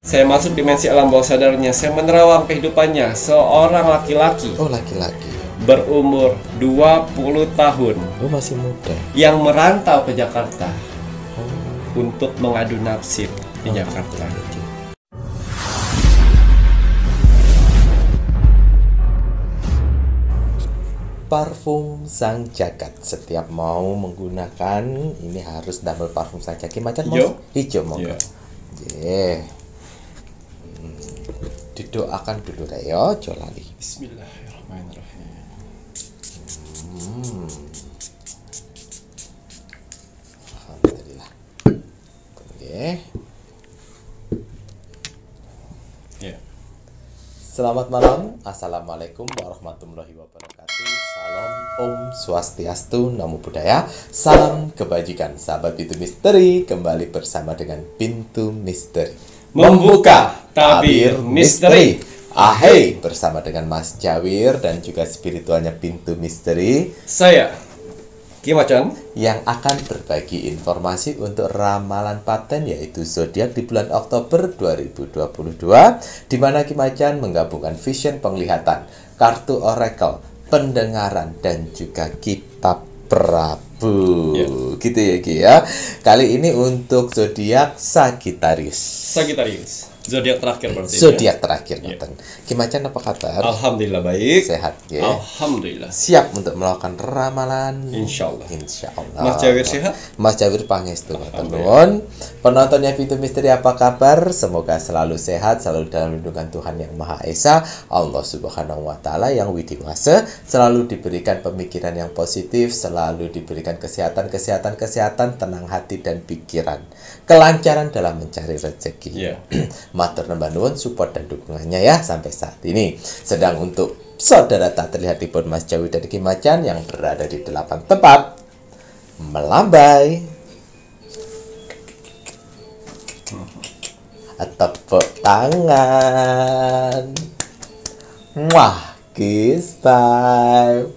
Saya masuk dimensi alam bawah sadarnya. Saya menerawang kehidupannya seorang laki-laki. Oh, laki-laki. Berumur 20 tahun. Oh, masih muda. Yang merantau ke Jakarta Oh. untuk mengadu nasib di Jakarta. Parfum sang jagat. Setiap mau menggunakan ini harus double parfum sang jagat. Macan hijau monggo. Yeah. Didoakan dulu Reo, jolali. Bismillahirrahmanirrahim. Alhamdulillah. Okay. Yeah. Selamat malam. Assalamualaikum warahmatullahi wabarakatuh. Salam Om Swastiastu, Namo Buddhaya. Salam kebajikan. Sahabat Pintu Misteri, kembali bersama dengan Pintu Misteri. Membuka tabir misteri. Ahai, bersama dengan Mas Jawir dan juga spiritualnya Pintu Misteri. Saya Ki Macan yang akan berbagi informasi untuk ramalan paten yaitu zodiak di bulan Oktober 2022, di mana Ki Macan menggabungkan vision penglihatan, kartu oracle, pendengaran dan juga kitab Prabu. Gitu ya Ki ya. Kali ini untuk zodiak Sagittarius. Zodiak terakhir berarti. Zodiak terakhir ngoten. Ki Macan apa kabar? Alhamdulillah baik. Sehat ya. Alhamdulillah. Siap untuk melakukan ramalan. Insyaallah. Insyaallah. Mas Jawir sehat? Mas Jawir pangestu nuwun. Penontonnya Pintu Misteri apa kabar? Semoga selalu sehat, selalu dalam lindungan Tuhan Yang Maha Esa, Allah Subhanahu wa taala yang widiwasa, selalu diberikan pemikiran yang positif, selalu diberikan kesehatan, tenang hati dan pikiran. Kelancaran dalam mencari rezeki. Yeah. Matur nembah nuwun support dan dukungannya ya sampai saat ini. Sedang untuk saudara tak terlihat di Mas Jawi dan Ki Macan yang berada di 8 tempat melambai. Tepuk tangan. Wah, kiss bye.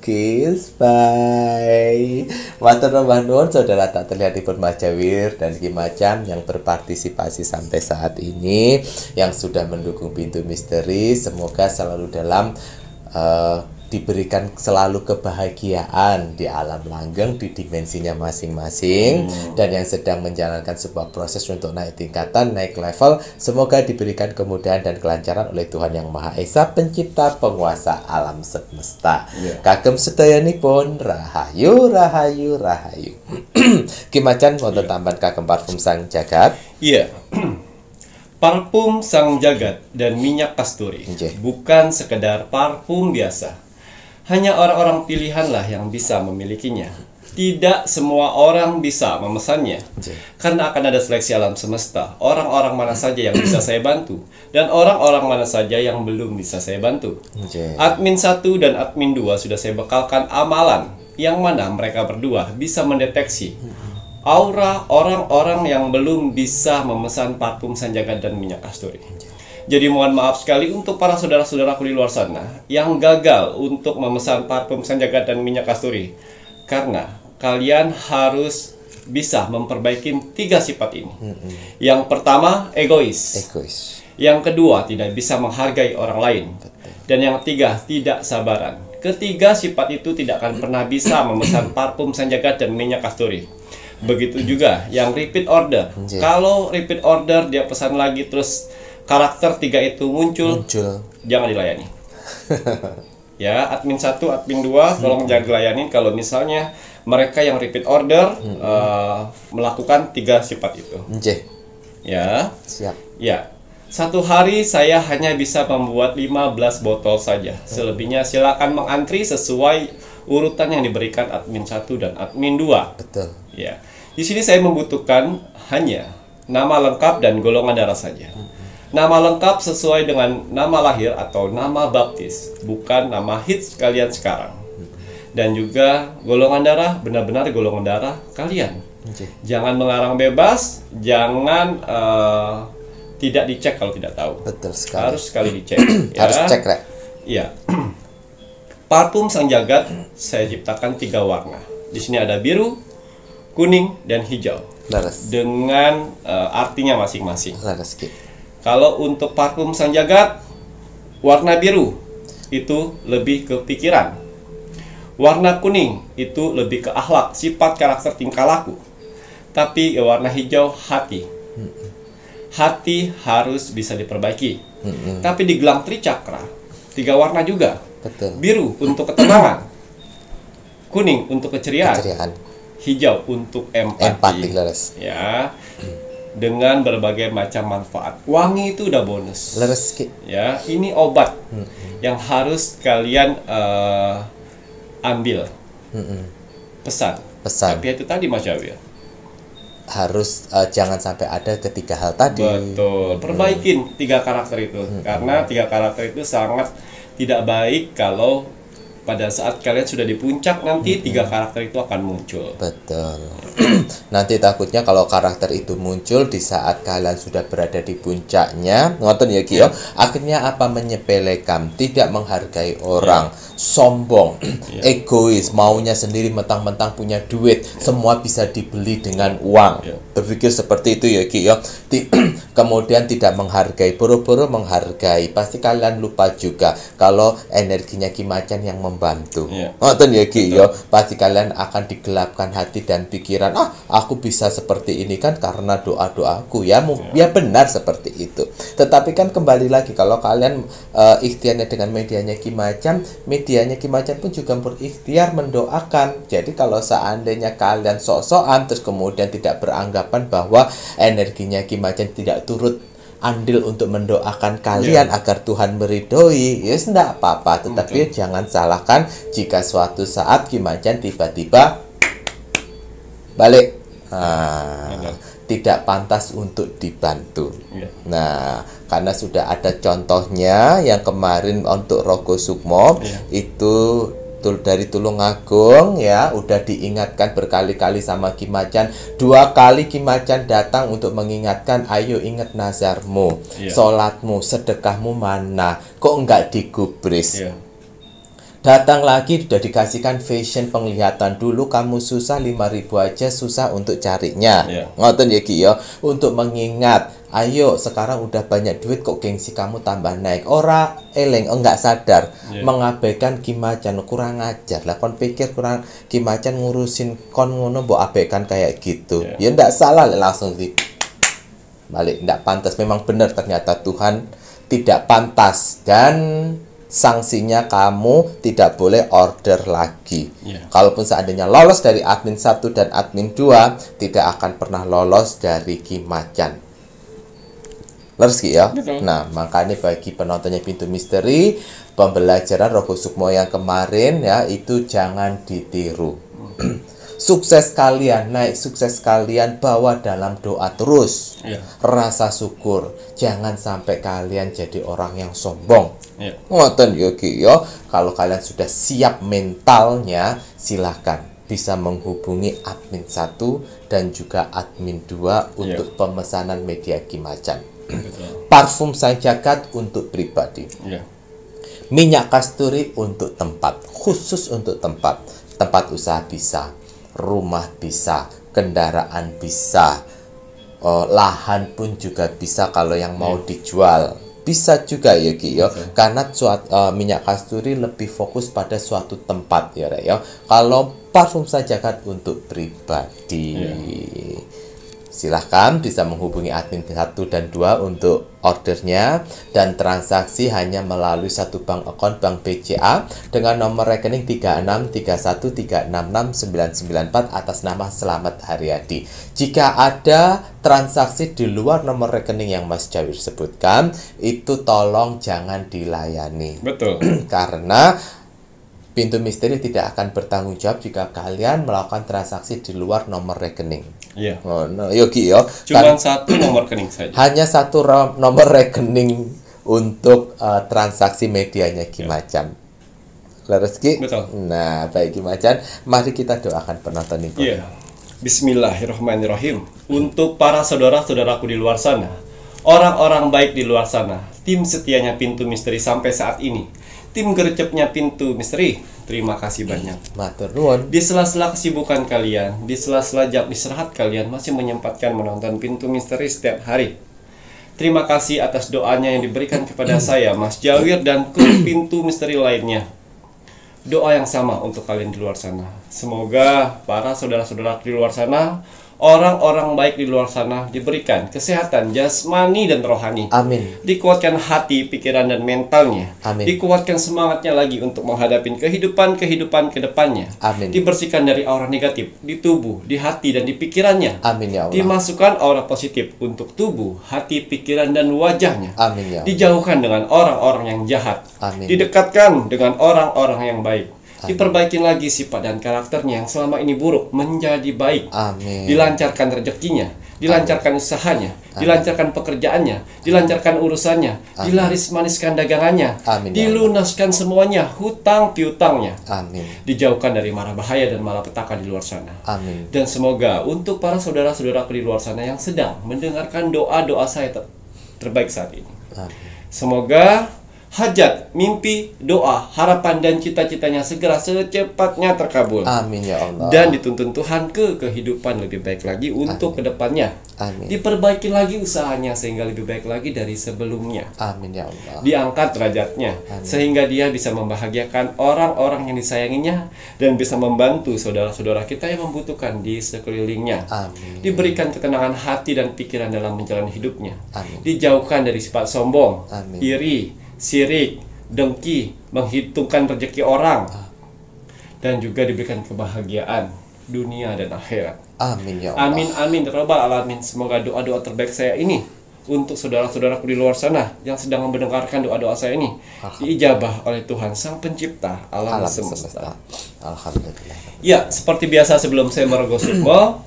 Kiss bye. Matur nuwun nuwun saudara tak terlihat di Mas Jawir dan Ki Macan yang berpartisipasi sampai saat ini, yang sudah mendukung Pintu Misteri. Semoga selalu dalam diberikan selalu kebahagiaan di alam langgeng, di dimensinya masing-masing, dan yang sedang menjalankan sebuah proses untuk naik tingkatan, naik level, semoga diberikan kemudahan dan kelancaran oleh Tuhan Yang Maha Esa, pencipta penguasa alam semesta. Kagem sedayanipun rahayu rahayu rahayu. Ki Macan wonten tambahan kagem parfum sang jagat. Iya. Parfum sang jagat dan minyak kasturi bukan sekedar parfum biasa. Hanya orang-orang pilihanlah yang bisa memilikinya. Tidak semua orang bisa memesannya. Karena akan ada seleksi alam semesta. Orang-orang mana saja yang bisa saya bantu, dan orang-orang mana saja yang belum bisa saya bantu. Admin 1 dan admin 2 sudah saya bekalkan amalan, yang mana mereka berdua bisa mendeteksi aura orang-orang yang belum bisa memesan parfum sang jagat dan minyak kasturi. Jadi mohon maaf sekali untuk para saudara-saudaraku di luar sana yang gagal untuk memesan parfum sang jagat dan minyak kasturi, karena kalian harus bisa memperbaiki 3 sifat ini. Yang pertama, egois. Yang kedua, tidak bisa menghargai orang lain. Dan yang ketiga, tidak sabaran. Ketiga sifat itu tidak akan pernah bisa memesan parfum sang jagat dan minyak kasturi. Begitu juga yang repeat order. Kalau repeat order dia pesan lagi terus karakter 3 itu muncul. Jangan dilayani. Ya, admin 1, admin 2 tolong jangan dilayani kalau misalnya mereka yang repeat order melakukan 3 sifat itu. Ya. Siap. Ya. Satu hari saya hanya bisa membuat 15 botol saja. Selebihnya silakan mengantri sesuai urutan yang diberikan admin 1 dan admin 2. Betul. Ya. Di sini saya membutuhkan hanya nama lengkap dan golongan darah saja. Nama lengkap sesuai dengan nama lahir atau nama baptis, bukan nama hits kalian sekarang. Dan juga golongan darah, benar-benar golongan darah kalian. Jangan mengarang bebas, jangan tidak dicek kalau tidak tahu. Betul sekali. Harus sekali dicek. Ya. Harus cek, Rek. Iya. Parfum sang jagat saya ciptakan 3 warna. Di sini ada biru, kuning, dan hijau. Leres. dengan artinya masing-masing. Leres Ki. Kalau untuk parfum Sang Jagat, warna biru itu lebih ke pikiran. Warna kuning itu lebih ke akhlak, sifat, karakter, tingkah laku. Tapi warna hijau hati. Hati harus bisa diperbaiki. Tapi di gelang Tricakra 3 warna juga. Betul. Biru untuk ketenangan, kuning untuk keceriaan, hijau untuk empati. Leres. Ya, dengan berbagai macam manfaat. Wangi itu udah bonus. Leres Ki. Ya, ini obat yang harus kalian ambil. Pesan. Tapi itu tadi Mas Jawir. Harus jangan sampai ada ketiga hal tadi. Betul. Perbaikin 3 karakter itu. Karena 3 karakter itu sangat tidak baik kalau pada saat kalian sudah di puncak nanti 3 karakter itu akan muncul. Betul. Nanti takutnya kalau karakter itu muncul di saat kalian sudah berada di puncaknya, ngoten ya Ki, akhirnya apa, menyepelekan, tidak menghargai orang, sombong, egois, maunya sendiri, mentang-mentang punya duit, semua bisa dibeli dengan uang. Berpikir seperti itu ya Ki ya. Kemudian tidak menghargai, buru-buru menghargai. Pasti kalian lupa juga kalau energinya Ki Macan yang membantu. Ngoten ya Ki ya. Pasti kalian akan digelapkan hati dan pikiran. Aku bisa seperti ini kan karena doa-doaku ya. Ya benar seperti itu. Tetapi kan kembali lagi, kalau kalian ikhtiarnya dengan medianya Ki Macan, medianya Ki Macan pun juga berikhtiar mendoakan. Jadi kalau seandainya kalian sok-sokan terus kemudian tidak beranggapan bahwa energinya Ki Macan tidak turut andil untuk mendoakan kalian agar Tuhan meridhoi, ya tidak apa-apa. Tetapi jangan salahkan jika suatu saat Ki Macan tiba-tiba balik, tidak pantas untuk dibantu. Nah, karena sudah ada contohnya yang kemarin untuk Rogo Sukmo itu dari Tulungagung ya, udah diingatkan berkali-kali sama Ki Macan. 2 kali Ki Macan datang untuk mengingatkan, ayo ingat nazarmu, sholatmu, sedekahmu mana, kok enggak digubris. Datang lagi sudah dikasihkan fashion penglihatan. Dulu kamu susah 5.000 aja susah untuk carinya. Ngoten ya Ki ya, untuk mengingat. Ayo sekarang udah banyak duit kok gengsi kamu tambah naik. Ora eleng, enggak sadar, mengabaikan Ki Macan, kurang ajar lah. Kon pikir kurang Ki Macan ngurusin kon ngono mbok abaikan kayak gitu. Ya enggak salah, langsung di balik, enggak pantas. Memang benar ternyata Tuhan tidak pantas dan sanksinya kamu tidak boleh order lagi. Kalaupun seandainya lolos dari admin 1 dan admin 2, tidak akan pernah lolos dari Ki Macan. Leres Ki ya. Nah, makanya bagi penontonnya Pintu Misteri, pembelajaran Rogo Sukmo yang kemarin ya, itu jangan ditiru. Sukses kalian, naik sukses kalian, bawa dalam doa terus. Rasa syukur. Jangan sampai kalian jadi orang yang sombong. Ngoten ya Ki ya. Kalau kalian sudah siap mentalnya, silahkan bisa menghubungi admin 1 dan juga admin 2 untuk pemesanan media Ki Macan. Parfum Sang Jagat untuk pribadi. Minyak kasturi untuk tempat, khusus untuk tempat. Tempat usaha bisa, rumah bisa, kendaraan bisa, lahan pun juga bisa kalau yang mau dijual. Bisa juga ya Ki ya. Karena minyak kasturi lebih fokus pada suatu tempat ya ya. Kalau parfum Sang Jagat untuk pribadi. Silahkan bisa menghubungi admin 1 dan 2 untuk ordernya, dan transaksi hanya melalui satu bank account Bank BCA dengan nomor rekening 3631366994 atas nama Selamat Haryadi. Jika ada transaksi di luar nomor rekening yang Mas Jawir sebutkan, itu tolong jangan dilayani. Betul. Karena Pintu Misteri tidak akan bertanggung jawab jika kalian melakukan transaksi di luar nomor rekening. Yogi yo. Cuma satu nomor rekening saja. Hanya satu nomor rekening untuk transaksi medianya Ki Macan. Leres Ki? Betul. Nah, baik Ki Macan, mari kita doakan penonton ini. Bismillahirrahmanirrahim. Untuk para saudara-saudaraku di luar sana, orang-orang baik di luar sana, tim setianya Pintu Misteri sampai saat ini, tim gercepnya Pintu Misteri, terima kasih banyak. Matur nuwun. Di sela-sela kesibukan kalian, di sela-sela jam istirahat kalian masih menyempatkan menonton Pintu Misteri setiap hari. Terima kasih atas doanya yang diberikan kepada saya, Mas Jawir, dan kru Pintu Misteri lainnya. Doa yang sama untuk kalian di luar sana. Semoga para saudara-saudara di luar sana, orang-orang baik di luar sana diberikan kesehatan jasmani dan rohani. Amin. Dikuatkan hati, pikiran, dan mentalnya. Amin. Dikuatkan semangatnya lagi untuk menghadapi kehidupan ke depannya. Amin. Dibersihkan dari aura negatif di tubuh, di hati, dan di pikirannya. Amin ya Allah. Dimasukkan aura positif untuk tubuh, hati, pikiran, dan wajahnya. Amin ya Allah. Dijauhkan dengan orang-orang yang jahat. Amin. Didekatkan dengan orang-orang yang baik. Diperbaikin lagi sifat dan karakternya yang selama ini buruk menjadi baik. Amin. Dilancarkan rezekinya, dilancarkan usahanya, dilancarkan pekerjaannya, dilancarkan urusannya, dilaris-maniskan dagangannya, Amin, ya dilunaskan semuanya hutang piutangnya. Amin. Dijauhkan dari mara bahaya dan malapetaka di luar sana. Amin. Dan semoga untuk para saudara-saudara di luar sana yang sedang mendengarkan doa-doa saya terbaik saat ini, Amin. semoga hajat, mimpi, doa, harapan, dan cita-citanya segera secepatnya terkabul. Amin ya Allah. Dan dituntun Tuhan ke kehidupan lebih baik lagi untuk kedepannya. Amin. Diperbaiki lagi usahanya sehingga lebih baik lagi dari sebelumnya. Amin ya Allah. Diangkat derajatnya sehingga dia bisa membahagiakan orang-orang yang disayanginya dan bisa membantu saudara-saudara kita yang membutuhkan di sekelilingnya. Amin. Diberikan ketenangan hati dan pikiran dalam menjalani hidupnya. Amin. Dijauhkan dari sifat sombong, Amin. iri, sirik, dengki, menghitungkan rezeki orang, dan juga diberikan kebahagiaan dunia dan akhirat. Amin ya Allah. Amin amin ya rabbal alamin. Semoga doa-doa terbaik saya ini untuk saudara-saudaraku di luar sana yang sedang mendengarkan doa-doa saya ini diijabah oleh Tuhan Sang Pencipta alam semesta. Alhamdulillah. Ya, seperti biasa sebelum saya merogoh sukmo,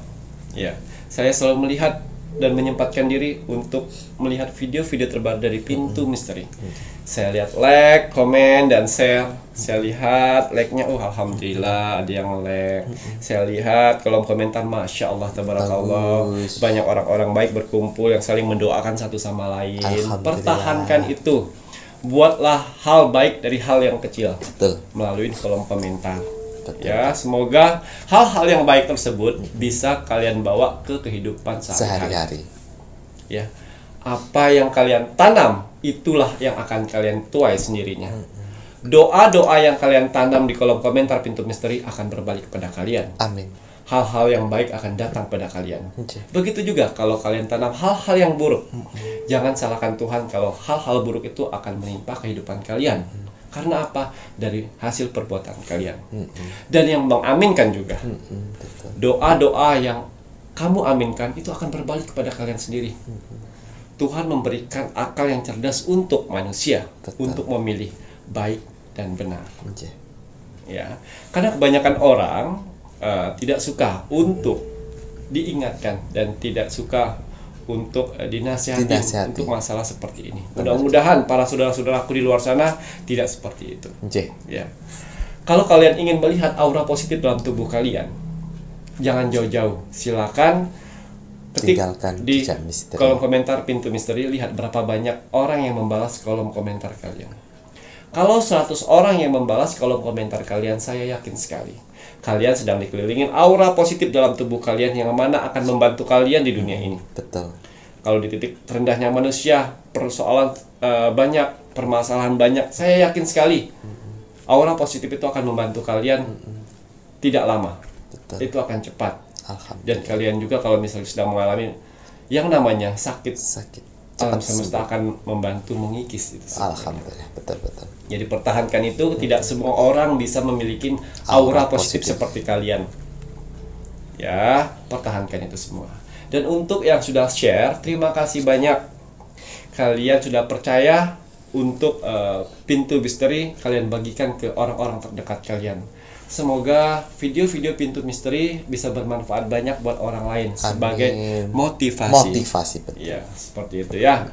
ya, saya selalu melihat dan menyempatkan diri untuk melihat video-video terbaru dari Pintu Misteri. Saya lihat like, komen, dan share. Saya lihat like-nya, alhamdulillah ada yang like. Saya lihat kolom komentar, masya Allah, tabarakallah, Bagus. banyak orang-orang baik berkumpul yang saling mendoakan satu sama lain. Alhamdulillah. Pertahankan itu. Buatlah hal baik dari hal yang kecil Betul. melalui kolom komentar. Betul. Ya, semoga hal-hal yang baik tersebut bisa kalian bawa ke kehidupan sehari-hari. Sehari-hari. Ya, apa yang kalian tanam itulah yang akan kalian tuai sendirinya. Doa-doa yang kalian tanam di kolom komentar Pintu Misteri akan berbalik kepada kalian. Amin. Hal-hal yang baik akan datang pada kalian. Oke. Begitu juga kalau kalian tanam hal-hal yang buruk. Jangan salahkan Tuhan kalau hal-hal buruk itu akan menimpa kehidupan kalian. Karena apa? Dari hasil perbuatan kalian. Dan yang mengaminkan juga. Betul. Doa-doa yang kamu aminkan itu akan berbalik kepada kalian sendiri. Tuhan memberikan akal yang cerdas untuk manusia. Betul. Untuk memilih baik dan benar. Oke. Ya, karena kebanyakan orang tidak suka untuk diingatkan dan tidak suka untuk dinasihati untuk masalah seperti ini. Mudah-mudahan para saudara-saudaraku di luar sana tidak seperti itu. Oke. Ya. Kalau kalian ingin melihat aura positif dalam tubuh kalian, jangan jauh-jauh. Silakan ketik Tinggalkan di jejak misteri. kolom komentar Pintu Misteri, lihat berapa banyak orang yang membalas kolom komentar kalian. Kalau 100 orang yang membalas kolom komentar kalian, saya yakin sekali kalian sedang dikelilingin aura positif dalam tubuh kalian yang mana akan membantu kalian di dunia ini. Betul. Kalau di titik terendahnya manusia, persoalan banyak, permasalahan banyak, saya yakin sekali aura positif itu akan membantu kalian tidak lama. Betul. Itu akan cepat. Alhamdulillah. Dan kalian juga kalau misalnya sedang mengalami yang namanya sakit, alam Cepat semesta sembuh. akan membantu mengikis itu semuanya. Alhamdulillah. Betul. Jadi pertahankan itu. Tidak semua orang bisa memiliki aura positif seperti kalian. Ya, pertahankan itu semua. Dan untuk yang sudah share, terima kasih banyak. Kalian sudah percaya untuk Pintu Misteri kalian bagikan ke orang-orang terdekat kalian. Semoga video-video Pintu Misteri bisa bermanfaat banyak buat orang lain sebagai motivasi. Betul. Ya, seperti itu ya.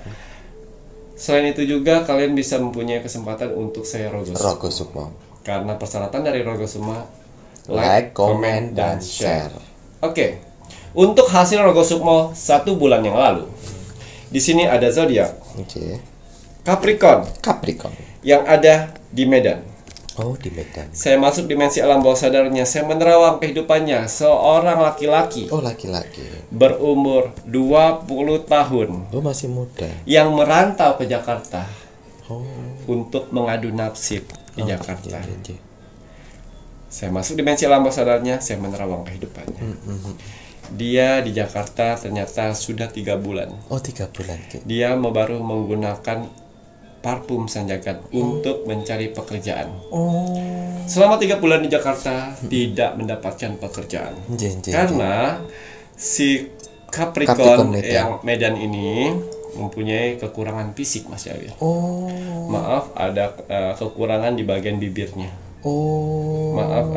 Selain itu juga kalian bisa mempunyai kesempatan untuk saya Rogo Sukmo. karena persyaratan dari Rogo Sukmo Like, comment, dan share. Oke. Untuk hasil Rogo Sukmo 1 bulan yang lalu. Di sini ada zodiak Oke. Capricorn Capricorn. yang ada di Medan. Oh, di Medan. Saya masuk dimensi alam bawah sadarnya. Saya menerawang kehidupannya. Seorang laki-laki. Oh, laki-laki. Berumur 20 tahun. Oh, masih muda. Yang merantau ke Jakarta. Oh. Untuk mengadu nasib di Jakarta. Iya. Saya masuk dimensi alam bawah sadarnya. Saya menerawang kehidupannya. Dia di Jakarta ternyata sudah 3 bulan. Oh, 3 bulan. Dia baru menggunakan parfum Sang Jagat untuk mencari pekerjaan. Selama 3 bulan di Jakarta tidak mendapatkan pekerjaan. Karena si Capricorn yang Medan ini mempunyai kekurangan fisik, Mas Yawir. Maaf, ada kekurangan di bagian bibirnya. Maaf,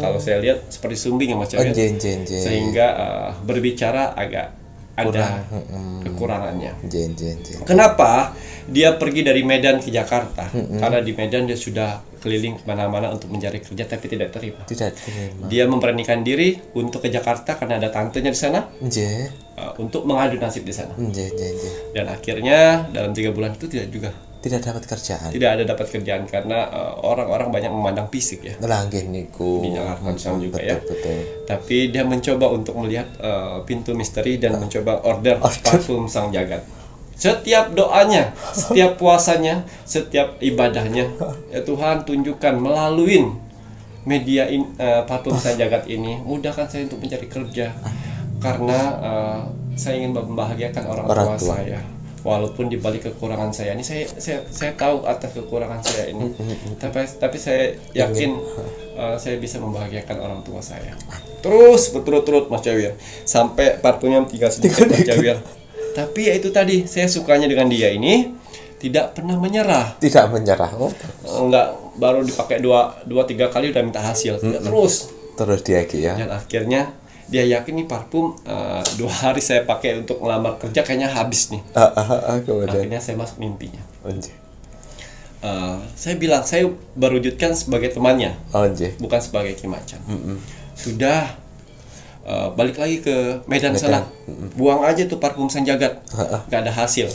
kalau saya lihat seperti sumbing ya, Mas Yawir. Sehingga berbicara agak ada kekurangannya. Kenapa dia pergi dari Medan ke Jakarta? Karena di Medan dia sudah keliling kemana-mana untuk mencari kerja tapi tidak terima. Dia memberanikan diri untuk ke Jakarta karena ada tantenya di sana. Untuk mengadu nasib di sana. Dan akhirnya dalam 3 bulan itu tidak dapat kerjaan. Tidak ada dapat kerjaan karena orang-orang banyak memandang fisik ya. Di Jakarta juga ya. Tapi dia mencoba untuk melihat pintu misteri dan mencoba order parfum Sang Jagat. Setiap doanya, setiap puasanya, setiap ibadahnya, ya Tuhan tunjukkan melalui media parfum Sang Jagat ini, mudahkan saya untuk mencari kerja karena saya ingin membahagiakan orang tua saya. Walaupun di balik kekurangan saya ini, saya tahu atas kekurangan saya ini, tapi saya yakin saya bisa membahagiakan orang tua saya. Terus berturut-turut, Mas Jawir, sampai parfumnya 3 sedikit, Mas Jawir. Tapi ya itu tadi, saya sukanya dengan dia ini tidak pernah menyerah. Tidak menyerah. Enggak, baru dipakai 2-3 kali udah minta hasil. Terus dia ya. Dan akhirnya dia yakin nih parfum 2 hari saya pakai untuk ngelamar kerja kayaknya habis nih. Akhirnya saya masuk mimpinya. Saya bilang saya berwujudkan sebagai temannya, bukan sebagai Ki Macan. Sudah balik lagi ke Medan sana, buang aja tuh parfum Sang Jagat, gak ada hasil.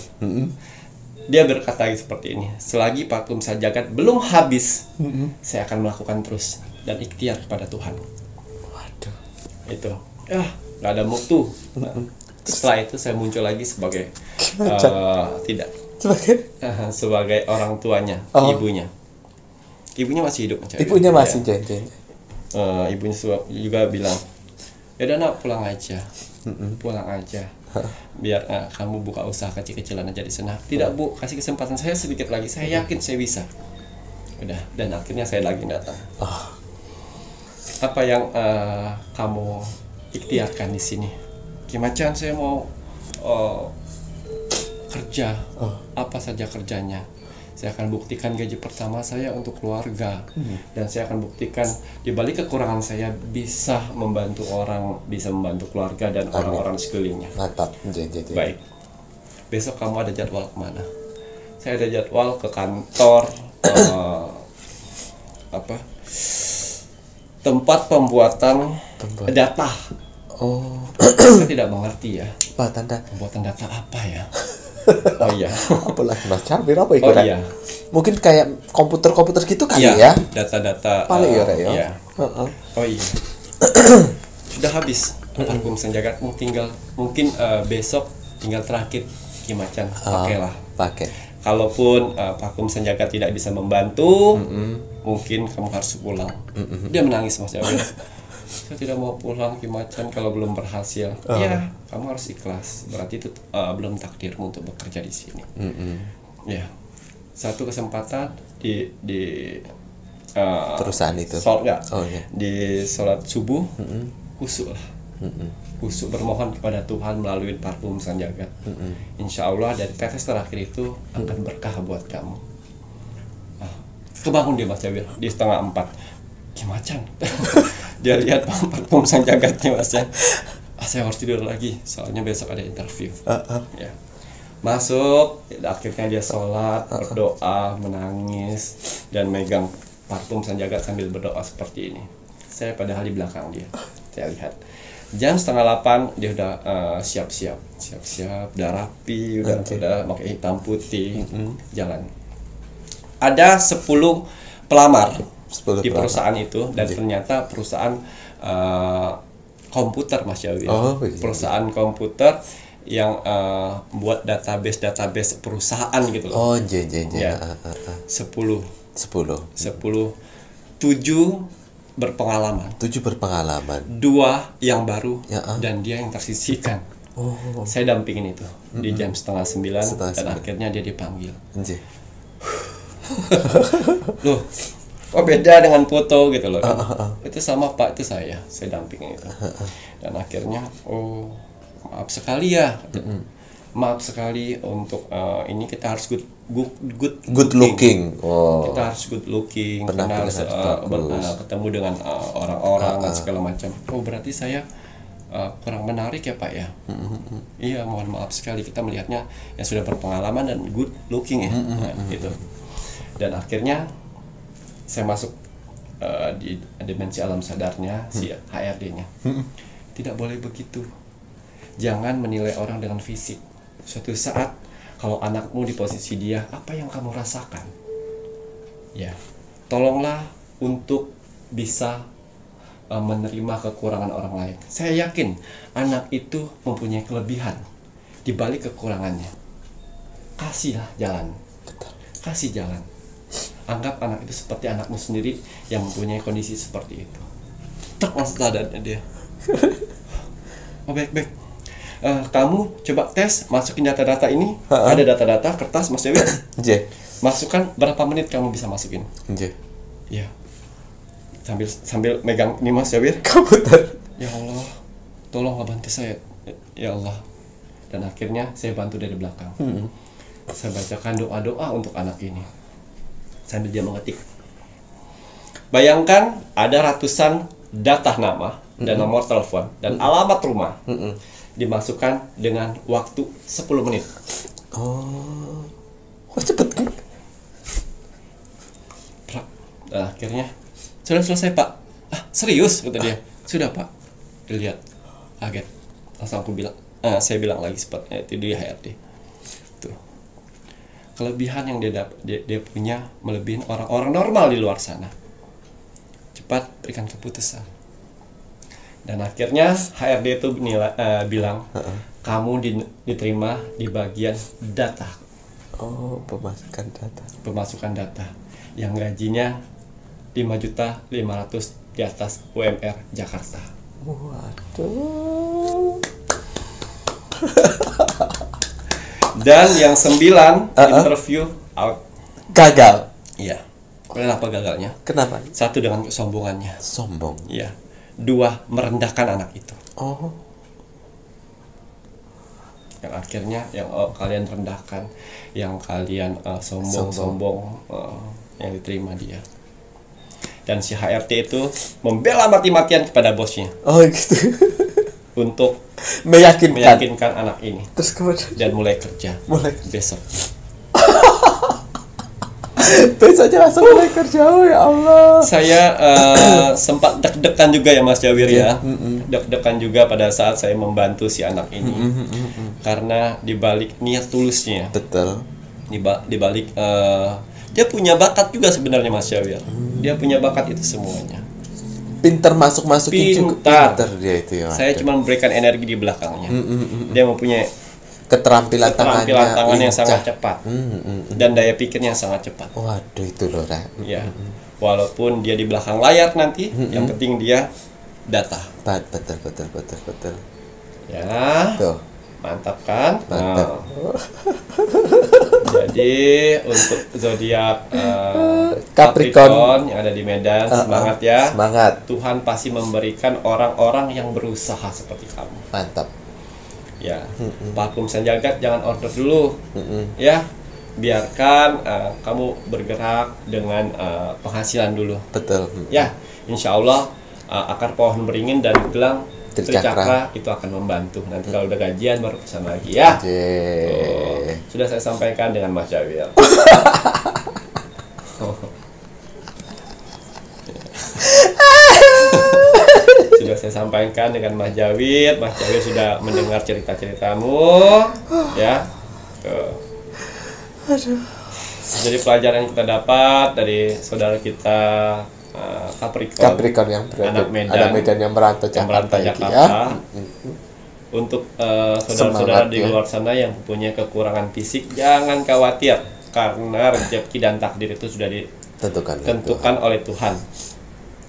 Dia berkata seperti ini, selagi parfum Sang Jagat belum habis, saya akan melakukan terus dan ikhtiar kepada Tuhan. Itu nggak ada mutu. Setelah itu saya muncul lagi sebagai sebagai orang tuanya, ibunya masih hidup. Ibunya masih ibunya juga bilang, ya udah nak, pulang aja, biar kamu buka usaha kecil-kecilan aja di sana. Tidak Bu, kasih kesempatan saya sedikit lagi, saya yakin saya bisa. Udah, dan akhirnya saya lagi datang. Apa yang kamu ikhtiarkan di sini? Ki Macan, saya mau kerja. Apa saja kerjanya? Saya akan buktikan gaji pertama saya untuk keluarga, dan saya akan buktikan di balik kekurangan saya bisa membantu orang, bisa membantu keluarga dan orang-orang sekelilingnya. Mantap. Baik. Besok kamu ada jadwal kemana? Saya ada jadwal ke kantor tempat pembuatan data. Saya tidak mengerti ya. Pembuatan data apa ya? Oh iya. Apalagi Mas Cabir apa itu? Mungkin kayak komputer gitu kali ya? Data-data. Paling ya. Oh iya. Sudah habis parfum Sang Jagatmu, tinggal mungkin besok tinggal terakhir Ki Macan, pakailah. Kalaupun parfum Sang Jagat tidak bisa membantu, mungkin kamu harus pulang. Dia menangis, Mas Jawir. Saya tidak mau pulang Ki Macan kalau belum berhasil. Iya, kamu harus ikhlas. Berarti itu belum takdirmu untuk bekerja di sini. Ya, satu kesempatan di perusahaan itu. Di sholat subuh, khusyuk lah. Khusyuk bermohon kepada Tuhan melalui parfum Sang Jagat. Insya Allah dari tetes terakhir itu akan berkah buat kamu. Kebangun dia, Mas Jawir, di 3:30. Ki Macan. Dia lihat parfum Sang Jagatnya, Mas ya. Saya harus tidur lagi, soalnya besok ada interview. Ya. Masuk, akhirnya dia sholat, berdoa, menangis, dan megang parfum Sang Jagat sambil berdoa seperti ini. Saya padahal di belakang dia, saya lihat. Jam 7:30 dia udah siap-siap, udah rapi, udah pakai hitam putih, jalan. ada 10 pelamar 10 di pelamar. perusahaan itu, dan ternyata perusahaan komputer, Mas Jawir. Begitu. Perusahaan komputer yang buat database perusahaan gitu loh. Ya. 10 7 berpengalaman. 7 berpengalaman. 2 yang baru Ya, dan dia yang tersisihkan. Saya dampingin itu di jam 8:30 dan akhirnya dia dipanggil. Loh, kok beda dengan foto gitu loh. Itu sama Pak, itu saya dampingin itu. Dan akhirnya, oh maaf sekali ya. Maaf sekali untuk ini kita harus good looking. Kita harus good looking, kita Penampilan harus harus ketemu dengan orang-orang dan segala macam. Oh berarti saya kurang menarik ya Pak ya. Iya, mohon maaf sekali, kita melihatnya yang sudah berpengalaman dan good looking ya. Nah, gitu. Dan akhirnya saya masuk di dimensi alam sadarnya si HRD-nya. Tidak boleh begitu. Jangan menilai orang dengan fisik. Suatu saat kalau anakmu di posisi dia, apa yang kamu rasakan? Ya, tolonglah untuk bisa menerima kekurangan orang lain. Saya yakin anak itu mempunyai kelebihan di balik kekurangannya. Kasihlah jalan. Kasih jalan. Anggap anak itu seperti anakmu sendiri yang mempunyai kondisi seperti itu. Tak langsung sadarnya dia. Oh baik. Kamu coba tes, masukin data-data ini. Ada data-data kertas Mas Dewi. Masukkan berapa menit kamu bisa masukin. Ya. Sambil megang ini Mas Jawir. Komputer. Ya Allah, tolonglah bantu saya. Ya Allah. Dan akhirnya saya bantu dari belakang. Saya bacakan doa-doa untuk anak ini sambil dia mengetik. Bayangkan ada ratusan data nama dan nomor telepon dan alamat rumah. Dimasukkan dengan waktu 10 menit. Oh, cepet kan? Dan akhirnya sudah selesai Pak. Serius kata dia. Sudah Pak. Dilihat. Kaget. Langsung aku bilang, saya bilang lagi sepertinya itu dia HRD. Tuh. Kelebihan yang dia punya melebihi orang-orang normal di luar sana. Cepat berikan keputusan. Dan akhirnya HRD itu bilang, kamu diterima di bagian data. Oh, pemasukan data. Yang gajinya 5.500.000 di atas UMR Jakarta. Waduh. Dan yang 9 interview out. Gagal. Iya. Kenapa gagalnya? Kenapa? 1 dengan kesombongannya. Sombong. Iya. 2 merendahkan anak itu. Oh. Yang akhirnya yang kalian rendahkan, yang kalian sombong, yang diterima dia. Dan si HRT itu membela mati-matian kepada bosnya. Oh gitu. Untuk meyakinkan anak ini. Terus kemudian dan mulai kerja. Besok. Besoknya langsung mulai kerja. Oh ya Allah. Saya sempat deg-degan juga ya Mas Jawir ya. Deg-degan juga pada saat saya membantu si anak ini. Karena dibalik niat tulusnya. Betul. Dibalik dia punya bakat juga sebenarnya Mas Jawir. Dia punya bakat itu semuanya. Pinter masukin juga. Pinter dia itu ya. Saya cuma memberikan energi di belakangnya. Dia mempunyai keterampilan tangan yang sangat cepat. Dan daya pikirnya yang sangat cepat. Waduh itu loh, Ra. Ya. Walaupun dia di belakang layar nanti, yang penting dia data. Betul. Ya. Tuh. Mantap kan? Mantap. Jadi untuk zodiak Capricorn yang ada di Medan, semangat ya. Semangat. Tuhan pasti memberikan orang-orang yang berusaha seperti kamu. Mantap. Ya. Parfum Sanjagat jangan order dulu. Ya. Biarkan kamu bergerak dengan penghasilan dulu. Betul. Ya. Insya Allah akar pohon beringin dan gelang Tricakra itu akan membantu. Nanti kalau udah gajian baru pesan lagi ya. Sudah saya sampaikan dengan Mas Jawir. Sudah saya sampaikan dengan Mas Jawir. Mas Jawir sudah mendengar cerita-ceritamu, ya. Jadi pelajaran yang kita dapat dari saudara kita Capricorn yang berada ada Medan yang merantau Jakarta, ya. Untuk saudara-saudara di luar sana yang punya kekurangan fisik, jangan khawatir karena rezeki dan takdir itu sudah ditentukan oleh Tuhan.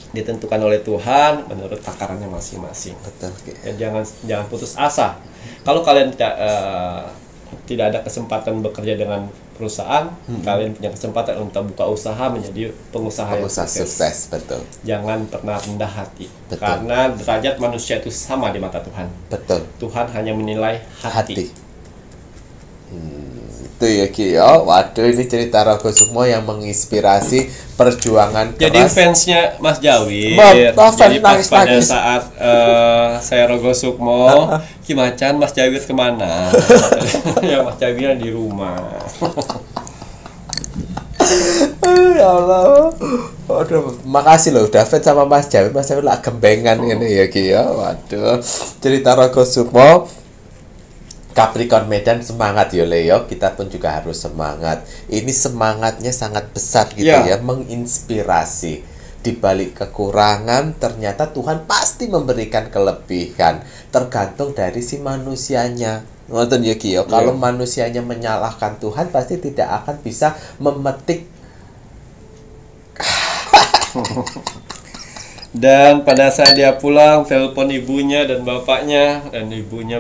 Ditentukan oleh Tuhan menurut takarannya masing-masing. Betul. Dan jangan putus asa. Kalau kalian tidak ada kesempatan bekerja dengan perusahaan, kalian punya kesempatan untuk buka usaha menjadi pengusaha yang sukses. Betul. Jangan pernah rendah hati. Betul. Karena derajat manusia itu sama di mata Tuhan. Betul. Tuhan hanya menilai hati. Itu ya Ki ya. Waduh, ini cerita Rogo Sukmo yang menginspirasi perjuangan keras. Jadi fansnya Mas Jawi. Jadi pas pada saat saya Rogo Sukmo, Ki Macan, Mas Jawi kemana? Ya Mas Jawi di rumah. Ya Allah. Waduh, makasih loh udah fans sama Mas Jawi. Mas Jawi lah gembengan ini ya Ki ya. Waduh. Cerita Rogo Sukmo. Capricorn Medan semangat ya Leo, kita pun juga harus semangat. Ini semangatnya sangat besar gitu ya, menginspirasi. Di balik kekurangan ternyata Tuhan pasti memberikan kelebihan, tergantung dari si manusianya. Ngoten ya Ki, kalau manusianya menyalahkan Tuhan pasti tidak akan bisa memetik. Dan pada saat dia pulang, telepon ibunya dan bapaknya, dan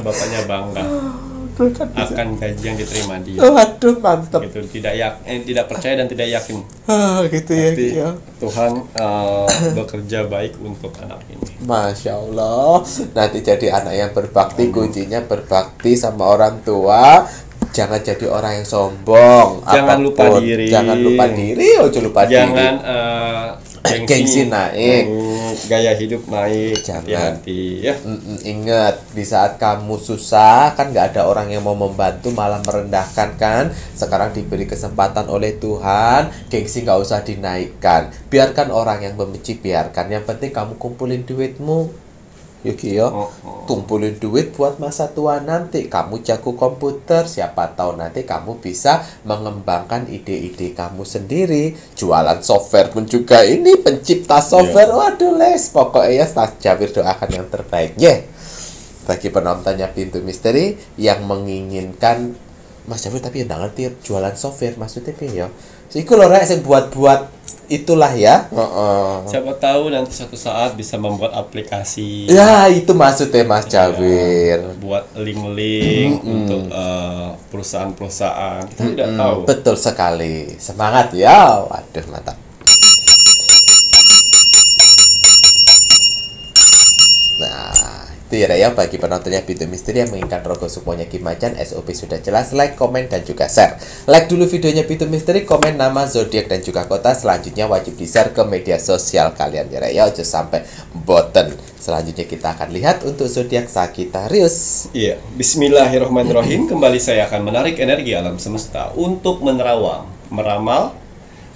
bapaknya bangga akan gaji yang diterima dia. Waduh, mantap. Gitu, tidak percaya dan tidak yakin. Gitu ya, ya. Tuhan bekerja baik untuk anak ini. Masya Allah. Nanti jadi anak yang berbakti, kuncinya berbakti sama orang tua. Jangan jadi orang yang sombong. Jangan lupa diri. Jangan lupa diri. Jangan gengsi naik, gaya hidup naik. Jangan. Hati-hati ya. Ingat, di saat kamu susah kan nggak ada orang yang mau membantu, malah merendahkan kan. Sekarang diberi kesempatan oleh Tuhan, gengsi nggak usah dinaikkan. Biarkan orang yang membenci, biarkan. Yang penting kamu kumpulin duitmu. Yuki yo, kumpulin duit buat masa tua nanti. Kamu jago komputer, siapa tahu nanti kamu bisa mengembangkan ide-ide kamu sendiri. Jualan software pun juga ini pencipta software. Waduh les, pokoknya ya Mas Jawir doakan yang terbaik ya. Bagi penontonnya Pintu Misteri yang menginginkan Mas Jawir tapi yang nggak ngerti jualan software maksudnya ya. Iku lho rek sing buat itulah ya. Siapa tahu nanti suatu saat bisa membuat aplikasi. Ya, itu maksudnya Mas Jawir. Buat link-link untuk perusahaan-perusahaan. Kita tidak tahu. Betul sekali. Semangat ya. Waduh, mantap. Nah, itu ya bagi penontonnya Pintu Misteri yang menginginkan Rogo Sukmonya Ki Macan, SOP sudah jelas, like, komen, dan juga share. Like dulu videonya Pintu Misteri, komen nama, zodiak, dan juga kota. Selanjutnya wajib di-share ke media sosial kalian ya, jangan sampai boten. Selanjutnya kita akan lihat untuk zodiak Sagittarius. Iya, bismillahirrahmanirrahim. Kembali saya akan menarik energi alam semesta untuk meramal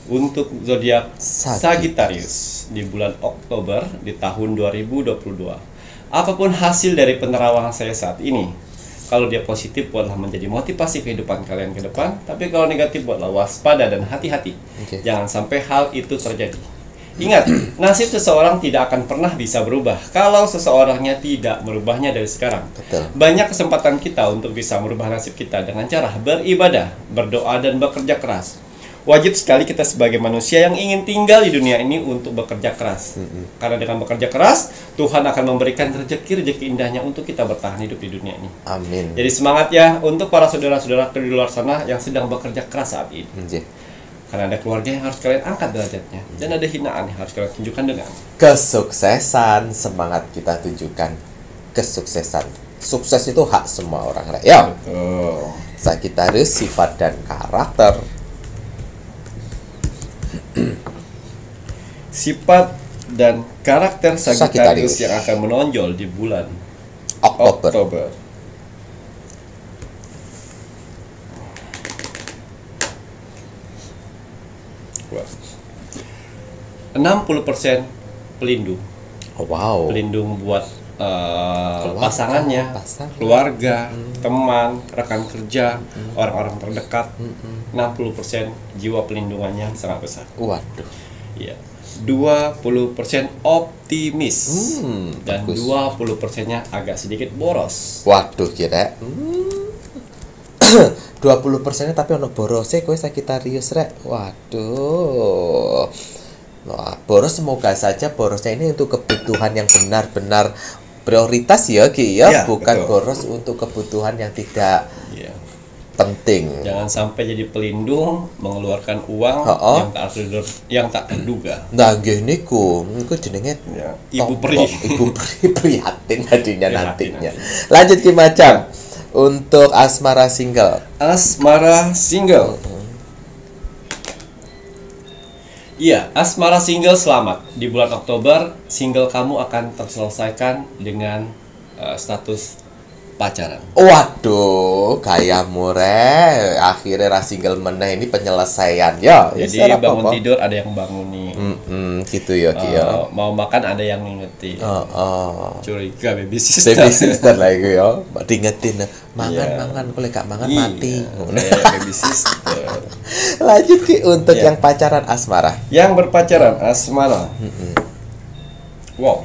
untuk zodiak Sagittarius di bulan Oktober di tahun 2022. Apapun hasil dari penerawangan saya saat ini, kalau dia positif buatlah menjadi motivasi kehidupan kalian ke depan, tapi kalau negatif buatlah waspada dan hati-hati. Jangan sampai hal itu terjadi. Ingat, nasib seseorang tidak akan pernah bisa berubah kalau seseorangnya tidak merubahnya dari sekarang. Banyak kesempatan kita untuk bisa merubah nasib kita dengan cara beribadah, berdoa, dan bekerja keras. Wajib sekali kita sebagai manusia yang ingin tinggal di dunia ini untuk bekerja keras. Karena dengan bekerja keras, Tuhan akan memberikan rezeki indahnya untuk kita bertahan hidup di dunia ini. Amin. Jadi semangat ya untuk para saudara-saudara di luar sana yang sedang bekerja keras saat ini. Karena ada keluarga yang harus kalian angkat derajatnya. Dan ada hinaan yang harus kalian tunjukkan dengan kesuksesan. Semangat kita tunjukkan kesuksesan. Sukses itu hak semua orang. Ya. Sagittarius, sifat dan karakter. Sifat dan karakter Sagittarius yang akan menonjol di bulan Oktober. 60% pelindung. Wow. Pelindung buat pasangannya, keluarga, teman, rekan kerja, orang-orang terdekat. 60% jiwa pelindungannya sangat besar. Waduh. Iya. 20% optimis dan bagus. 20%-nya agak sedikit boros. Waduh kira 20%-nya tapi ono borose kowe Sagittarius rek. Waduh. Wah, boros semoga saja borosnya ini untuk kebutuhan yang benar-benar prioritas ya Ki ya, Ya, bukan betul. boros untuk kebutuhan yang tidak Iya. penting. Jangan sampai jadi pelindung mengeluarkan uang yang tak terduga. Nah, gini ku jenenge Ya, ibu peri. Ibu peri prihatin hadinya Prihatin nantinya. Lanjut Ki Macam. Untuk asmara single. Asmara single. Iya, asmara single selamat. Di bulan Oktober, single kamu akan terselesaikan dengan status pacaran. Waduh, kayamu re. Akhirnya ra single meneh ini penyelesaian ya. Jadi bangun tidur ada yang bangunin. Gitu ya Ki ya. Mau makan ada yang ngingetin. Curiga baby sister. Baby sister lah itu ya. Diingetin mangan kalau gak mangan mati. Kayak baby sister. Lanjut Ki untuk yang pacaran asmara. Yang berpacaran asmara. Wow.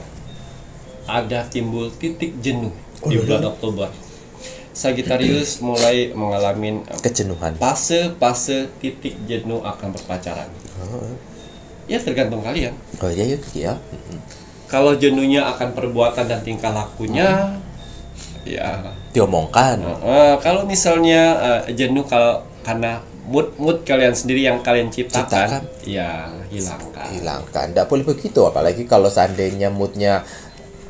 Ada timbul titik jenuh di bulan Oktober. Sagittarius mulai mengalami Kejenuhan. fase titik jenuh akan berpacaran. Ya tergantung kalian. Oh iya yuk Ki ya. Kalau jenuhnya akan perbuatan dan tingkah lakunya, ya. Diomongkan. Kalau misalnya jenuh karena mood kalian sendiri yang kalian ciptakan, ya hilangkan. Nggak boleh begitu, apalagi kalau seandainya moodnya,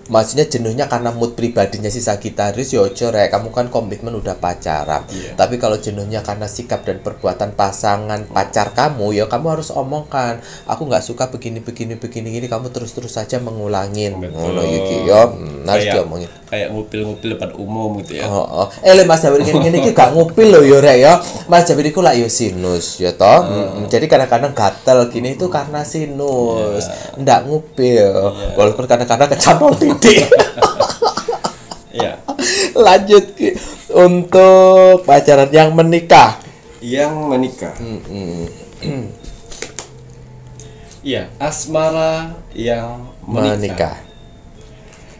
maksudnya jenuhnya karena mood pribadinya si Sagittarius, ya ojo rek, kamu kan komitmen udah pacaran. Tapi kalau jenuhnya karena sikap dan perbuatan pasangan pacar kamu, ya kamu harus omongkan, aku nggak suka begini, kamu terus saja mengulangin. Ngono iki ya, harus diomongin. Kayak ngupil depan umum gitu ya. Mas Jabir gini gak ngupil loh ya rek ya. Mas Jabir iku lah ya sinus ya toh. Jadi kadang-kadang gatel gini itu karena sinus. Ndak ngupil. Walaupun kadang-kadang kecantol titik. Iya. Lanjut Ki. Untuk pacaran yang menikah. Iya, asmara yang menikah.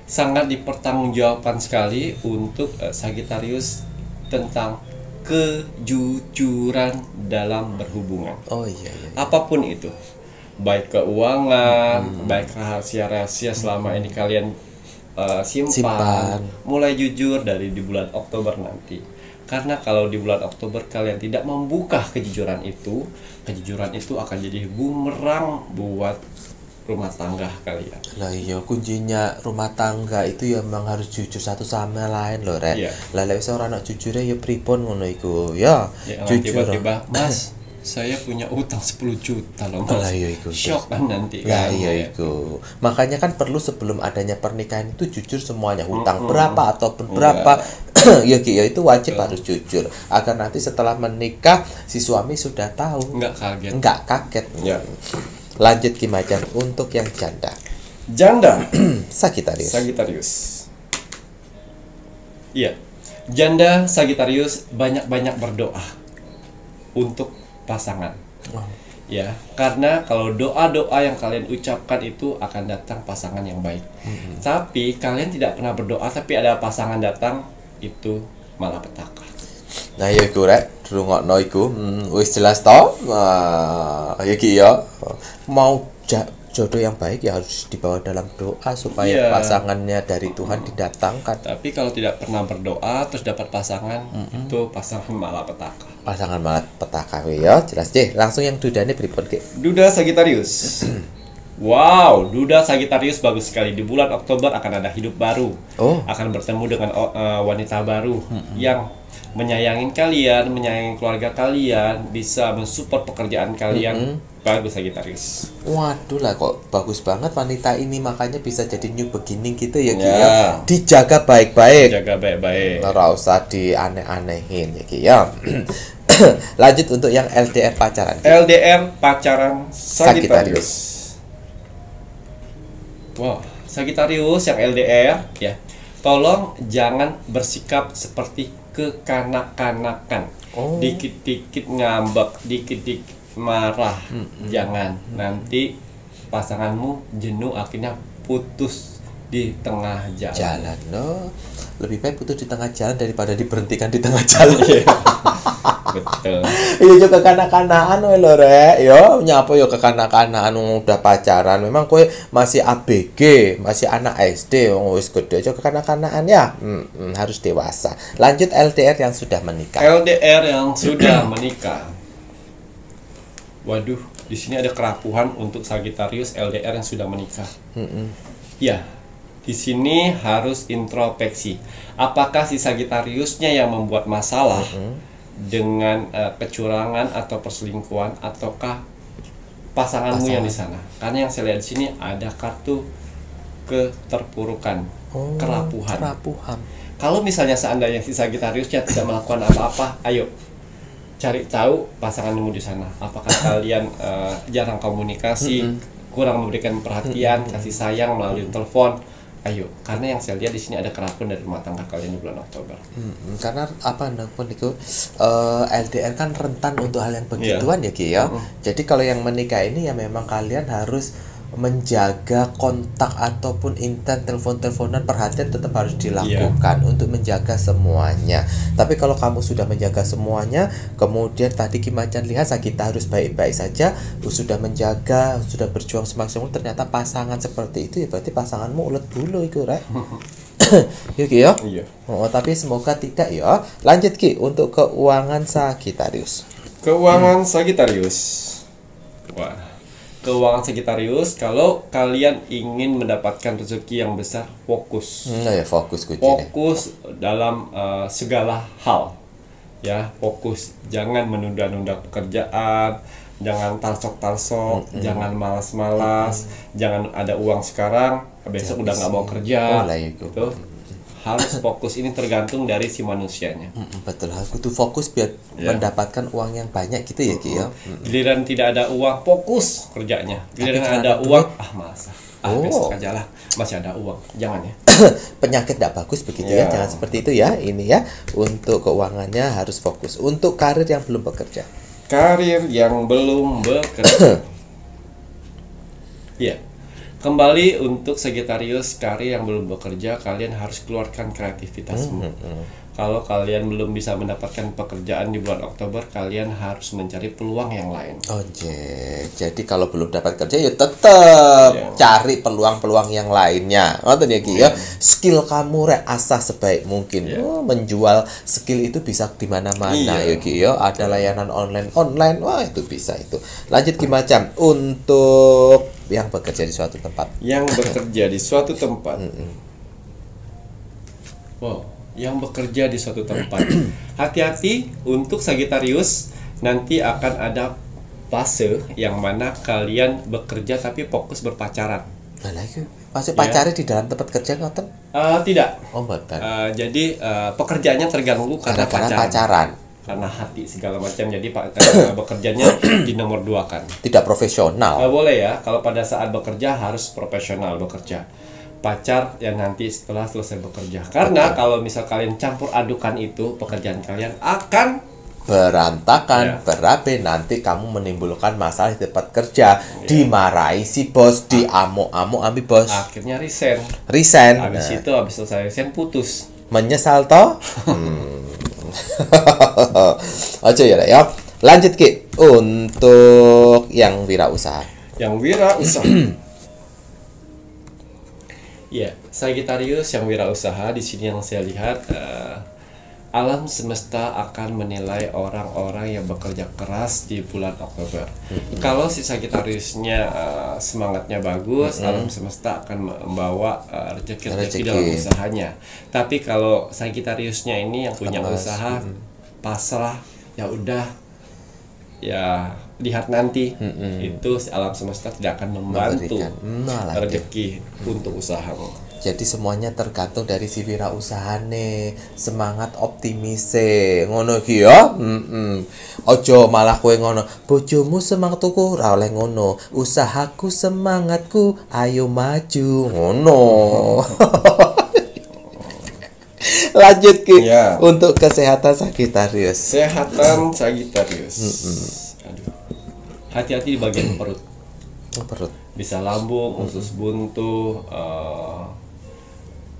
Sangat dipertanggungjawabkan sekali untuk Sagittarius tentang kejujuran dalam berhubungan. Oh iya. Apapun itu, baik keuangan, baik rahasia-rahasia selama ini kalian simpan, mulai jujur dari di bulan Oktober nanti. Karena kalau di bulan Oktober kalian tidak membuka kejujuran itu akan jadi bumerang buat rumah tangga kalian. Lah iya, kuncinya rumah tangga itu ya memang harus jujur satu sama lain loh rek. Lah lek wis ora ana jujure ya pripun ngono iku. Ya, jujur. Tiba-tiba, Mas, saya punya utang 10 juta loh Mas. Lah iya iku. Syok kan nanti. Lah iya iku. Makanya kan perlu sebelum adanya pernikahan itu jujur semuanya, hutang berapa ataupun berapa. Ya Ki, ya itu wajib harus jujur agar nanti setelah menikah si suami sudah tahu. Enggak kaget. Ya. Lanjut Ki Macan untuk yang janda. Sagittarius. Iya. Janda Sagittarius banyak-banyak berdoa untuk pasangan. Ya, karena kalau doa-doa yang kalian ucapkan itu akan datang pasangan yang baik. Tapi kalian tidak pernah berdoa tapi ada pasangan datang, itu malah petaka. Nah ya iku rek, rungokno iku wis jelas to. Ya Ki ya. Mau jodoh yang baik ya harus dibawa dalam doa supaya pasangannya dari Tuhan didatangkan. Tapi kalau tidak pernah berdoa terus dapat pasangan, itu pasangan malah petaka. Ya, jelas deh. Langsung yang dudanya pripun Ki? Duda Sagittarius. Wow, Duda Sagittarius bagus sekali. Di bulan Oktober akan ada hidup baru. Akan bertemu dengan wanita baru yang menyayangin kalian, menyayangi keluarga kalian, bisa mensupport pekerjaan kalian. Bagus Sagittarius. Waduh lah, kok bagus banget wanita ini, makanya bisa jadi new beginning gitu ya Ki ya. Dijaga baik-baik. Ora usah dianeh-anehin ya Ki ya. Lanjut untuk yang LDR pacaran. LDR pacaran Sagittarius. Wow, Sagittarius yang LDR ya, tolong jangan bersikap seperti kekanak-kanakan. Dikit-dikit ngambek, dikit-dikit marah. Jangan, nanti pasanganmu jenuh akhirnya putus di tengah jalan. No, lebih baik putus di tengah jalan daripada diberhentikan di tengah jalan. Betul. Iya juga kekanak-kanakan we lho rek. Yo nyapa yo kekanak-kanakan udah pacaran. Memang kowe masih ABG, masih anak SD wong wis gede aja kekanak-kanakan ya. Harus dewasa. Lanjut LDR yang sudah menikah. LDR yang sudah menikah. Waduh, di sini ada kerapuhan untuk Sagittarius LDR yang sudah menikah. Ya, di sini harus introspeksi. Apakah si Sagittariusnya yang membuat masalah dengan kecurangan atau perselingkuhan, ataukah pasanganmu yang di sana? Karena yang saya lihat di sini ada kartu keterpurukan, kerapuhan. Kalau misalnya seandainya si Sagittariusnya tidak melakukan apa-apa, ayo cari tahu pasanganmu di sana. Apakah kalian jarang komunikasi, kurang memberikan perhatian, kasih sayang melalui telepon? Ayo, karena yang saya lihat di sini ada kerapuhan dari rumah tangga kalian di bulan Oktober. Karena apa pun itu LDR kan rentan untuk hal yang begituan ya Ki ya. Jadi kalau yang menikah ini ya memang kalian harus menjaga kontak ataupun intens telepon-teleponan, perhatian tetap harus dilakukan untuk menjaga semuanya. Tapi kalau kamu sudah menjaga semuanya, kemudian tadi Ki Macan lihat kita harus baik-baik saja, sudah menjaga, sudah berjuang semaksimal, ternyata pasangan seperti itu ya berarti pasanganmu ulet bulu itu rek. Yuk Ki ya. Tapi semoga tidak ya. Lanjut Ki untuk keuangan Sagittarius. Keuangan Sagittarius. Wah. Keuangan Sagittarius, kalau kalian ingin mendapatkan rezeki yang besar, fokus. Fokus dalam segala hal. Ya, fokus. Jangan menunda-nunda pekerjaan, jangan talsok-talsok, jangan malas-malas, jangan ada uang sekarang, besok udah nggak mau kerja. Gitu. Harus fokus, ini tergantung dari si manusianya. Betul, aku tuh fokus biar mendapatkan uang yang banyak gitu ya Ki ya. Giliran tidak ada uang, fokus kerjanya. Giliran ada uang, masa besok aja lah, masih ada uang. Jangan ya. Penyakit tidak bagus begitu ya, jangan seperti itu ya. Ini ya, untuk keuangannya harus fokus. Untuk karir yang belum bekerja. Karir yang belum bekerja. Iya. Kembali untuk Sagittarius, karir yang belum bekerja, kalian harus keluarkan kreativitasmu. Kalau kalian belum bisa mendapatkan pekerjaan di bulan Oktober, kalian harus mencari peluang yang lain. Jadi kalau belum dapat kerja ya tetap cari peluang-peluang yang lainnya. Ngerti ya Ki ya. Skill kamu asah sebaik mungkin. Menjual skill itu bisa di mana-mana ya Ki ya. Ada layanan online, wah itu bisa itu. Lanjut Ki Macan untuk yang bekerja di suatu tempat. Yang bekerja di suatu tempat. Yang bekerja di suatu tempat. Hati-hati untuk Sagittarius, nanti akan ada fase yang mana kalian bekerja tapi fokus berpacaran. Masih pacarnya di dalam tempat kerja ngoten? Tidak. Betul. Jadi pekerjaannya terganggu karena pacaran. Karena hati segala macam, jadi bekerjanya di nomor 2 kan. Tidak profesional. Boleh ya, kalau pada saat bekerja harus profesional bekerja. Pacar yang nanti setelah selesai bekerja. Karena kalau misal kalian campur adukan itu, pekerjaan kalian akan berantakan, berabe, nanti kamu menimbulkan masalah di tempat kerja, dimarahi si bos, diamuk-amuk ambil bos. Akhirnya resign. Habis selesai resign putus. Menyesal toh? Oke ya. Lanjut Ki untuk yang wirausaha. Ya, Sagittarius yang wirausaha, di sini yang saya lihat alam semesta akan menilai orang-orang yang bekerja keras di bulan Oktober. Kalau si Sagittariusnya semangatnya bagus, alam semesta akan membawa rezeki dalam usahanya. Tapi kalau Sagittariusnya ini yang punya usaha pasrah, ya udah, ya lihat nanti, itu alam semesta tidak akan membantu rezeki untuk usahamu. Jadi semuanya tergantung dari si wirausahane, semangat optimise, ngono ki ya. Ojo malah kowe ngono, bojomu semangat tuku ora oleh ngono. Usahaku semangatku, ayo maju, ngono. Lanjut ki Ya. untuk kesehatan Sagitarius. Kesehatan Sagitarius. Aduh. Hati-hati di bagian perut. Perut. Bisa lambung, usus buntu,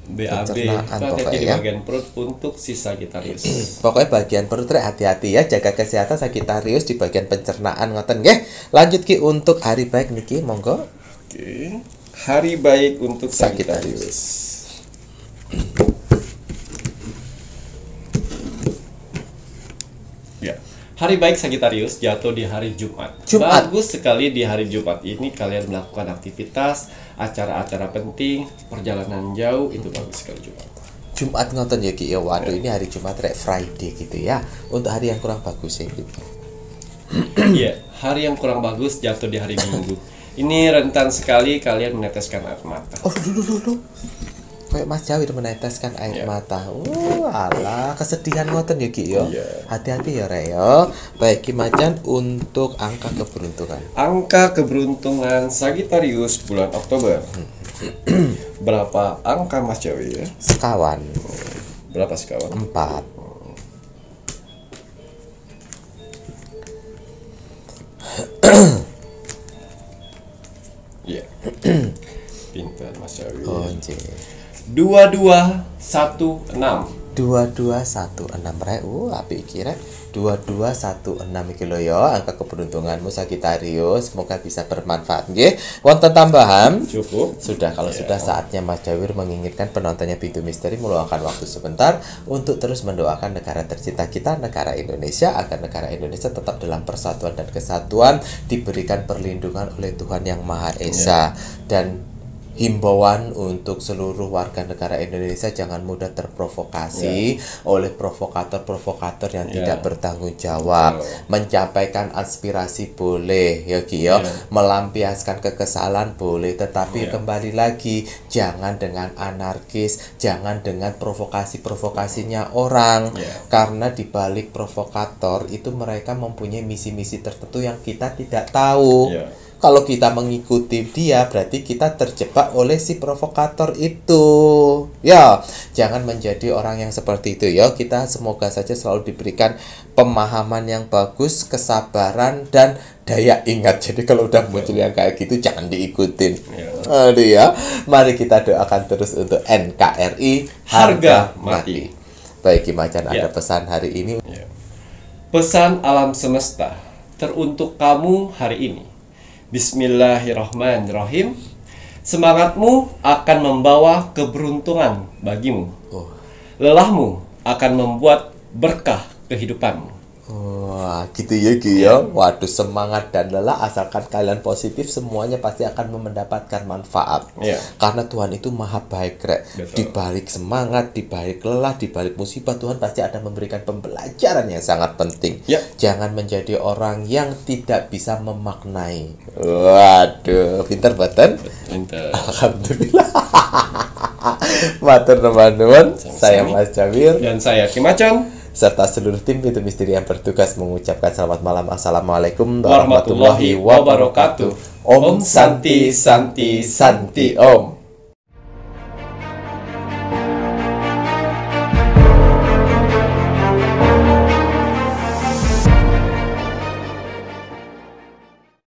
BAB, Pencernaan hati-hati pokoknya di ya. bagian perut untuk si Sagittarius. Pokoknya bagian perut rek hati-hati ya, jaga kesehatan Sagitarius di bagian pencernaan ngoten nggih. Lanjut ki untuk hari baik niki monggo. Oke. Hari baik untuk Sagittarius. Ya. Hari baik Sagittarius jatuh di hari Jumat. Jumat. Bagus sekali di hari Jumat ini kalian melakukan aktivitas, acara-acara penting, perjalanan jauh, itu bagus sekali Jumat. Jumat ngoten ya ki ya. Waduh ini hari Jumat rek Friday gitu ya. Untuk hari yang kurang bagus ya gitu. Iya, hari yang kurang bagus jatuh di hari Minggu. Ini rentan sekali kalian meneteskan air mata. Oh dulu. Kayak Mas Jawir meneteskan air mata. Alah, kesedihan ngoten ya Ki yo. Iya. Hati-hati ya Rek yo. Baik Ki Macan untuk angka keberuntungan. Angka keberuntungan Sagittarius bulan Oktober. Berapa angka Mas Jawi ya? Sekawan. Berapa sekawan? 4. Iya. Pintar Mas Jawi. Oh, nggih. 2216. 2216 Rek. Apik iki Rek. 2216 iki lho ya angka keberuntunganmu Sagittarius. Semoga bisa bermanfaat nggih. Wonten tambahan? Cukup. Sudah, kalau sudah saatnya Mas Jawir menginginkan penontonnya Pintu Misteri meluangkan waktu sebentar untuk terus mendoakan negara tercinta kita, negara Indonesia, agar negara Indonesia tetap dalam persatuan dan kesatuan, diberikan perlindungan oleh Tuhan Yang Maha Esa. Dan himbauan untuk seluruh warga negara Indonesia jangan mudah terprovokasi oleh provokator-provokator yang tidak bertanggung jawab. Menyampaikan aspirasi boleh ya Ki ya, melampiaskan kekesalan boleh, tetapi kembali lagi jangan dengan anarkis, jangan dengan provokasi-provokasinya orang. Karena di balik provokator itu mereka mempunyai misi-misi tertentu yang kita tidak tahu. Kalau kita mengikuti dia, berarti kita terjebak oleh si provokator itu. Ya, jangan menjadi orang yang seperti itu ya. Kita semoga saja selalu diberikan pemahaman yang bagus, kesabaran, dan daya ingat. Jadi kalau udah muncul yang kayak gitu, jangan diikutin. Aduh ya. Mari kita doakan terus untuk NKRI harga mati. Baik Ki Macan, ada pesan hari ini. Pesan alam semesta teruntuk kamu hari ini. Bismillahirrahmanirrahim. Semangatmu akan membawa keberuntungan bagimu. Lelahmu akan membuat berkah kehidupanmu. Wah, gitu ya Ki ya. Waduh, semangat dan lelah asalkan kalian positif, semuanya pasti akan mendapatkan manfaat. Karena Tuhan itu maha baik, Rek. Di balik semangat, di balik lelah, di balik musibah, Tuhan pasti akan memberikan pembelajaran yang sangat penting. Jangan menjadi orang yang tidak bisa memaknai. Waduh, pintar badan. Pintar. Alhamdulillah. Matur nuwun, saya Mas Jawir dan saya Ki Macan, serta seluruh tim Pintu Misteri yang bertugas mengucapkan selamat malam. Assalamualaikum warahmatullahi wabarakatuh. Om Santi Santi Santi Om.